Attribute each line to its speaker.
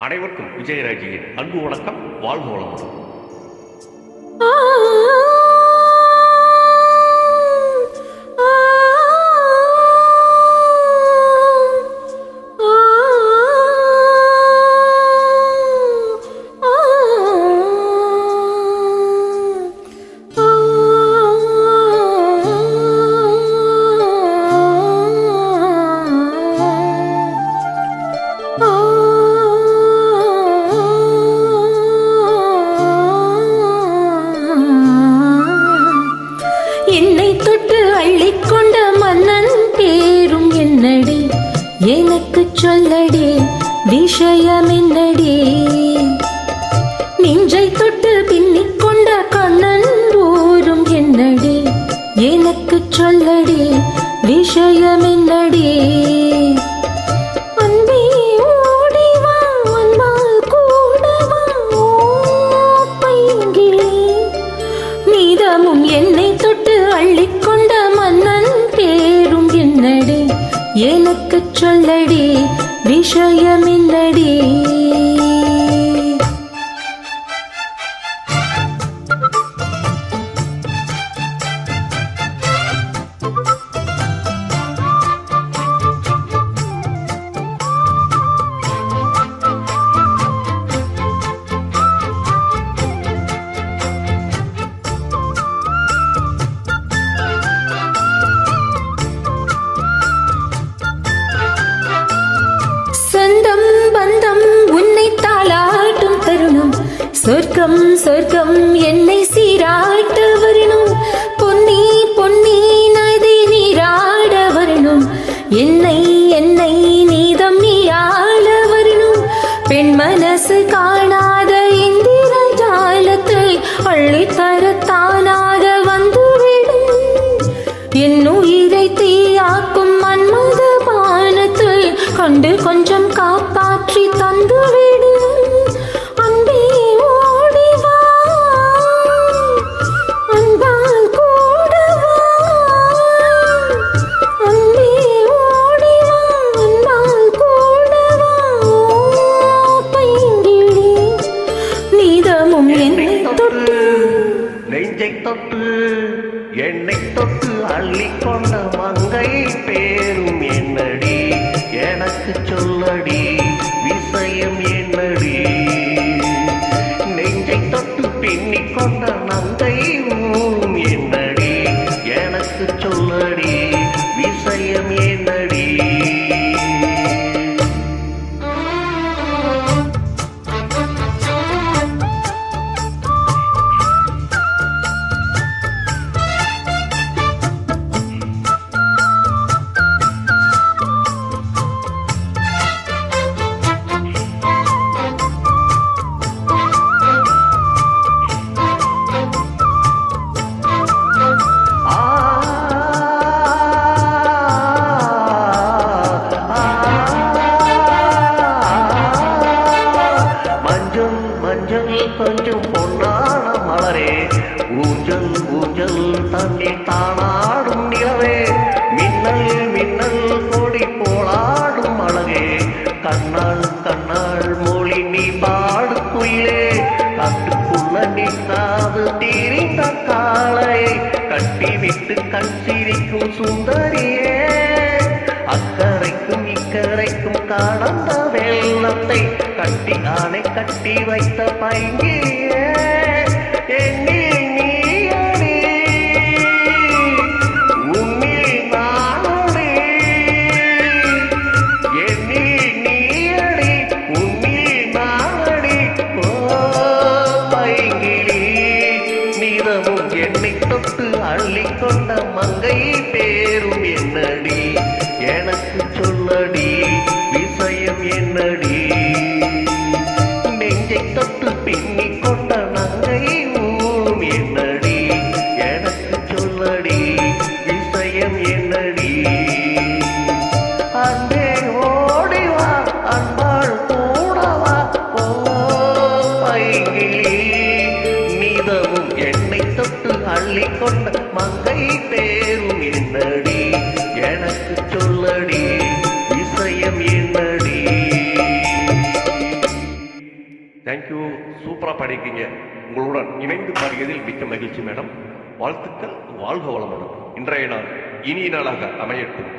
Speaker 1: அனைவருக்கும் விஜயராஜியின் அன்பு வணக்கம். வாழ்வு வளமுடன்.
Speaker 2: என்னை தொட்டு அள்ளிக்கொண்ட மன்னன் பேரும் என்னடி, எனக்கு சொல்லடி விஷயம் என்னடி. நெஞ்சை தொட்டு பின்னிக்கொண்ட கண்ணன் ஊரும் என்னடி, எனக்கு சொல்லடி விஷயம் என்னடி. என்னை தொட்டு அள்ளிக்கொண்ட மன்னன் பேரும் என்னடி, எனக்கு சொல்லடி விஷயம் என்னடி. சொந்தம் பந்தம் உன்னை தாளாட்டும் தருணம், சொர்க்கம் சொர்க்கம் என்னை சீராட்ட வரணும். பொன்னி பொன்னி நதி நீராட வரணும், என்னை என்னை நீதம் நீ ஆள வரணும். பெண் மனசு காணாத இந்திர ஜாலத்தை அள்ளித்தரத்தானாக வந்துவிடும். என் உயிரை தீயாக்கும் மன்மத பானத்தை கண்டு கொஞ்சம் காப்பாற்றி தந்துவிடு. அன்பே ஓடிவா, அன்பால் கூடவா. அன்பே ஓடிவா, அன்பால் கூடவா. பைங்கிழி நீதமும் என்னை தொட்டு
Speaker 1: நெஞ்சை தொட்டு என்னை தொட்டு அள்ளிக்கொண்ட மங்கை பேரும் என்னடி, எனக்கு சொல்லடி விஷயம் என்னடி. நெஞ்சை தொட்டு பின்னிக்கொண்ட நங்கை ஊரும் என்னடி, எனக்கு சொல்லடி விஷயம் என்னடி. கொஞ்சம் பொன்னான மலரே, ஊஞ்சல் ஊஞ்சல் தண்ணீர் தானாடும் நிலவே. மின்னல் மின்னல் கொடி போலாடும் அழகே, கண்ணாள் கண்ணாள் மொழி நீ பாடு குயிலே. கட்டுக்குள்ள நிற்காது தீரிந்த காலை கட்டிவிட்டு கண் சிரிக்கும் சுந்தரியே. அக்கரைக்கும் இக்கரைக்கும் கடந்த வெள்ளத்தை கட்டி ஆணை கட்டி வைத்த பைங்கியே. என்னில் நீயடி, உன்னில் நானடி. என்னில் நீயடி, உன்னில் நானடி. ஓ பைங்கிழி நீதமும் என்னை தொட்டு அள்ளிக்கொண்ட மங்கை பேரும் என்னடி, எனக்கு சொல்லடி விஷயம் என்னடி. நெஞ்சை தொட்டு பின்னிக் கொண்ட நங்கை ஊரும் என்னடி, எனக்கு சொல்லடி விஷயம் என்னடி. அன்பே ஓடிவா, அன்பாள் கூடவா. ஓ பைங்கிழி நீதமும் என்னை தொட்டு அள்ளிக்கொண்ட மங்கை பேரும் என்னடி, எனக்கு சொல்லடி விஷயம் என்னடி. தேங்க்யூ, சூப்பராக பாடியிருக்கீங்க. உங்களுடன் இணைந்து பாடியதில் மிக்க மகிழ்ச்சி மேடம். வாழ்த்துக்கள், வாழ்க வளமுடன். இன்றைய நாள் இனிய நாளாக அமையட்டும்.